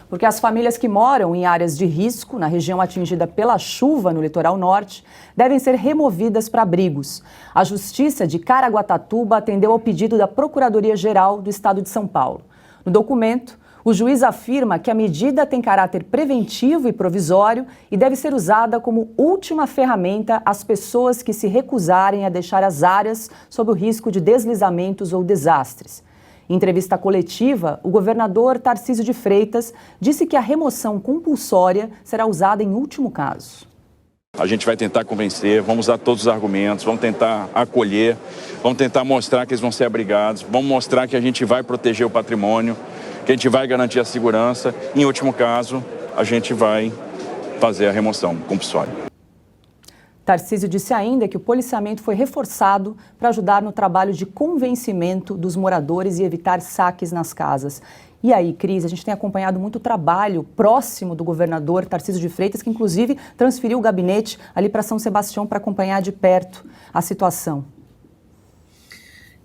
porque as famílias que moram em áreas de risco, na região atingida pela chuva no litoral norte, devem ser removidas para abrigos. A Justiça de Caraguatatuba atendeu ao pedido da Procuradoria-Geral do Estado de São Paulo. No documento, o juiz afirma que a medida tem caráter preventivo e provisório e deve ser usada como última ferramenta às pessoas que se recusarem a deixar as áreas sob o risco de deslizamentos ou desastres. Em entrevista coletiva, o governador Tarcísio de Freitas disse que a remoção compulsória será usada em último caso. A gente vai tentar convencer, vamos usar todos os argumentos, vamos tentar acolher, vamos tentar mostrar que eles vão ser abrigados, vamos mostrar que a gente vai proteger o patrimônio, que a gente vai garantir a segurança. Em último caso, a gente vai fazer a remoção compulsória. Tarcísio disse ainda que o policiamento foi reforçado para ajudar no trabalho de convencimento dos moradores e evitar saques nas casas. E aí, Cris, a gente tem acompanhado muito o trabalho próximo do governador Tarcísio de Freitas, que inclusive transferiu o gabinete ali para São Sebastião para acompanhar de perto a situação.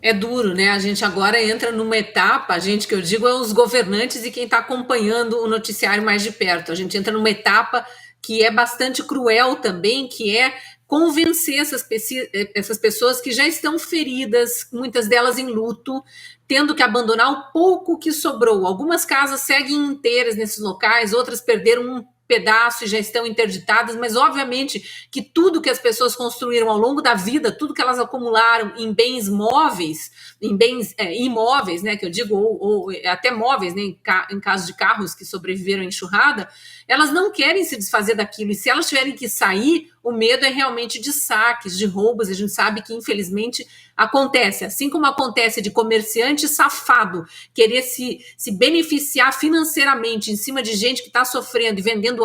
É duro, né? A gente agora entra numa etapa, a gente que eu digo é os governantes e quem está acompanhando o noticiário mais de perto. A gente entra numa etapa que é bastante cruel também, que é convencer essas pessoas que já estão feridas, muitas delas em luto, tendo que abandonar o pouco que sobrou. Algumas casas seguem inteiras nesses locais, outras perderam um pedaço e já estão interditadas, mas obviamente que tudo que as pessoas construíram ao longo da vida, tudo que elas acumularam em bens móveis, em bens imóveis, né, que eu digo, ou até móveis, né, em caso de carros que sobreviveram à enxurrada, elas não querem se desfazer daquilo, e se elas tiverem que sair, o medo é realmente de saques, de roubos, e a gente sabe que infelizmente acontece, assim como acontece de comerciante safado querer se beneficiar financeiramente em cima de gente que está sofrendo e vendendo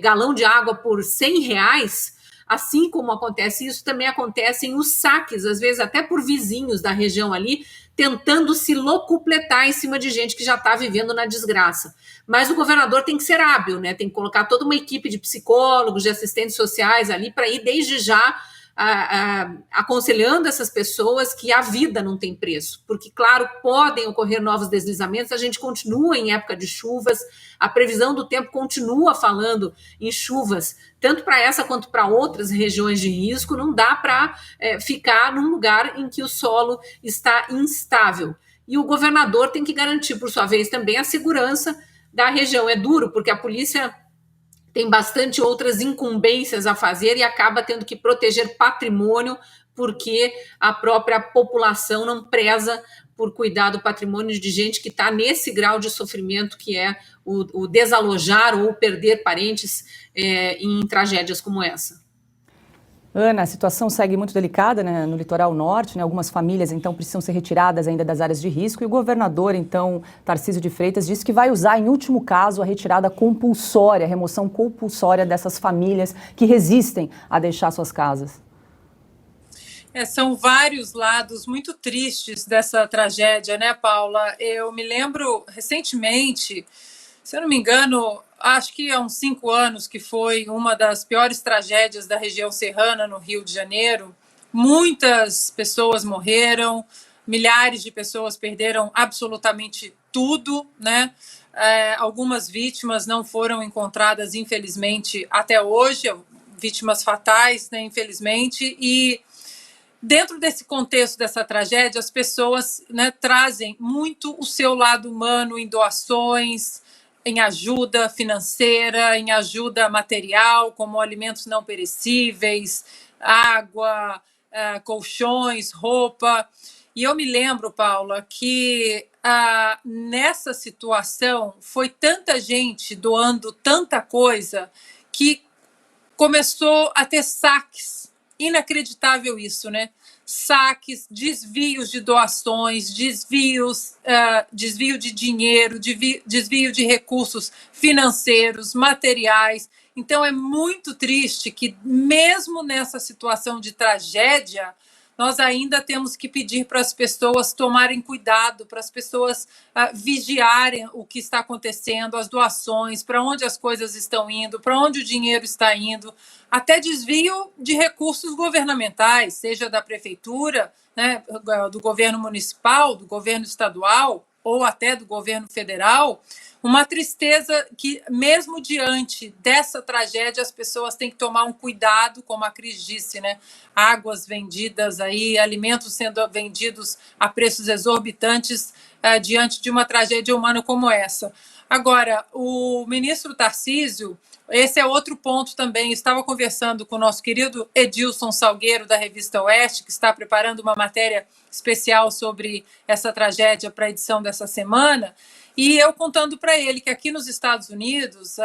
galão de água por R$100, assim como acontece isso, também acontecem os saques, às vezes até por vizinhos da região ali, tentando se locupletar em cima de gente que já está vivendo na desgraça. Mas o governador tem que ser hábil, né? Tem que colocar toda uma equipe de psicólogos, de assistentes sociais ali para ir desde já aconselhando essas pessoas que a vida não tem preço, porque, claro, podem ocorrer novos deslizamentos, a gente continua em época de chuvas, a previsão do tempo continua falando em chuvas, tanto para essa quanto para outras regiões de risco, não dá para ficar num lugar em que o solo está instável. E o governador tem que garantir, por sua vez, também a segurança da região. É duro, porque a polícia tem bastante outras incumbências a fazer e acaba tendo que proteger patrimônio porque a própria população não preza por cuidar do patrimônio de gente que está nesse grau de sofrimento que é o desalojar ou perder parentes em tragédias como essa. Ana, a situação segue muito delicada, né, no litoral norte, né? Algumas famílias, então, precisam ser retiradas ainda das áreas de risco e o governador, então, Tarcísio de Freitas, disse que vai usar, em último caso, a retirada compulsória, a remoção compulsória dessas famílias que resistem a deixar suas casas. São vários lados muito tristes dessa tragédia, né, Paula? Eu me lembro, recentemente, se eu não me engano, acho que há uns 5 anos, que foi uma das piores tragédias da região serrana, no Rio de Janeiro. Muitas pessoas morreram, milhares de pessoas perderam absolutamente tudo, né? Algumas vítimas não foram encontradas, infelizmente, até hoje, vítimas fatais, né, infelizmente, e dentro desse contexto dessa tragédia, as pessoas, né, trazem muito o seu lado humano em doações, em ajuda financeira, em ajuda material, como alimentos não perecíveis, água, colchões, roupa. E eu me lembro, Paula, que nessa situação foi tanta gente doando tanta coisa que começou a ter saques. Inacreditável isso, né? Saques, desvios de doações, desvio de dinheiro, desvio de recursos financeiros, materiais. Então é muito triste que, mesmo nessa situação de tragédia, nós ainda temos que pedir para as pessoas tomarem cuidado, para as pessoas vigiarem o que está acontecendo, as doações, para onde as coisas estão indo, para onde o dinheiro está indo, até desvio de recursos governamentais, seja da prefeitura, né, do governo municipal, do governo estadual ou até do governo federal, uma tristeza que, mesmo diante dessa tragédia, as pessoas têm que tomar um cuidado, como a Cris disse, né? Águas vendidas aí, alimentos sendo vendidos a preços exorbitantes diante de uma tragédia humana como essa. Agora, o ministro Tarcísio, esse é outro ponto também. Eu estava conversando com o nosso querido Edilson Salgueiro, da revista Oeste, que está preparando uma matéria especial sobre essa tragédia para a edição dessa semana, e eu contando para ele que aqui nos Estados Unidos,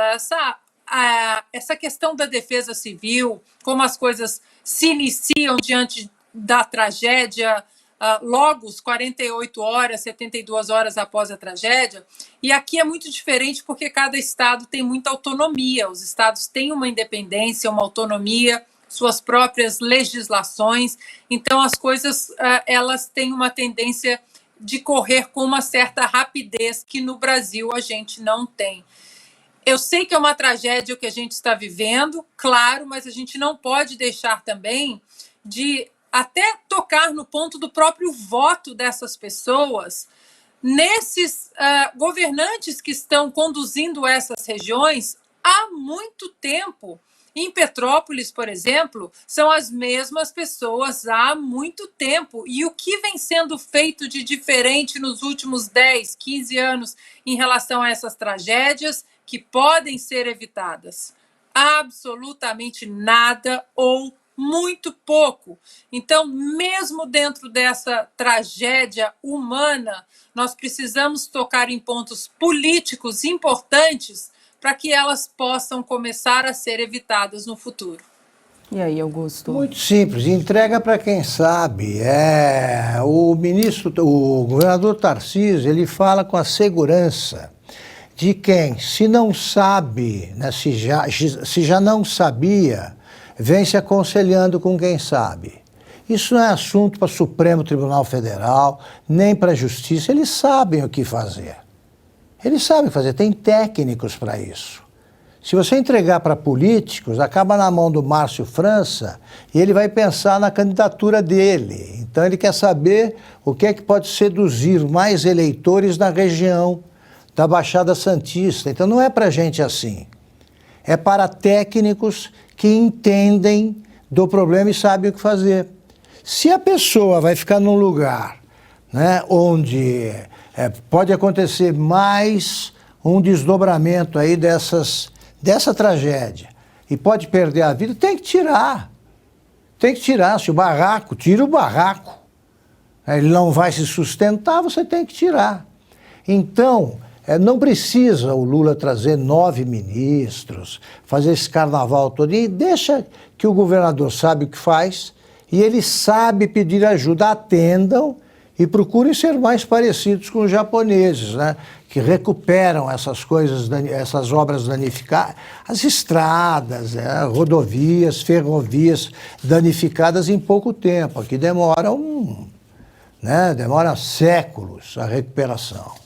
essa questão da defesa civil, como as coisas se iniciam diante da tragédia, logo 48 horas, 72 horas após a tragédia, e aqui é muito diferente porque cada estado tem muita autonomia, os estados têm uma independência, uma autonomia, suas próprias legislações, então as coisas elas têm uma tendência de correr com uma certa rapidez que no Brasil a gente não tem. Eu sei que é uma tragédia o que a gente está vivendo, claro, mas a gente não pode deixar também de até tocar no ponto do próprio voto dessas pessoas, nesses governantes que estão conduzindo essas regiões há muito tempo. Em Petrópolis, por exemplo, são as mesmas pessoas há muito tempo. E o que vem sendo feito de diferente nos últimos 10, 15 anos em relação a essas tragédias que podem ser evitadas? Absolutamente nada ou muito pouco. Então, mesmo dentro dessa tragédia humana, nós precisamos tocar em pontos políticos importantes para que elas possam começar a ser evitadas no futuro. E aí, Augusto? Muito simples, entrega para quem sabe. O governador Tarcísio, ele fala com a segurança de quem, se não sabe, né, se já não sabia, vem se aconselhando com quem sabe. Isso não é assunto para o Supremo Tribunal Federal, nem para a Justiça, eles sabem o que fazer. Eles sabem fazer, tem técnicos para isso. Se você entregar para políticos, acaba na mão do Márcio França e ele vai pensar na candidatura dele. Então ele quer saber o que é que pode seduzir mais eleitores na região da Baixada Santista. Então não é para gente assim. É para técnicos que entendem do problema e sabem o que fazer. Se a pessoa vai ficar num lugar, né, onde pode acontecer mais um desdobramento aí dessa tragédia e pode perder a vida, tem que tirar. Tem que tirar. Se o barraco, tira o barraco. Ele não vai se sustentar, você tem que tirar. Então, não precisa o Lula trazer 9 ministros, fazer esse carnaval todo, e deixa que o governador sabe o que faz e ele sabe pedir ajuda. Atendam e procurem ser mais parecidos com os japoneses, né? Que recuperam essas coisas, essas obras danificadas, as estradas, rodovias, ferrovias danificadas em pouco tempo. Aqui demora séculos a recuperação.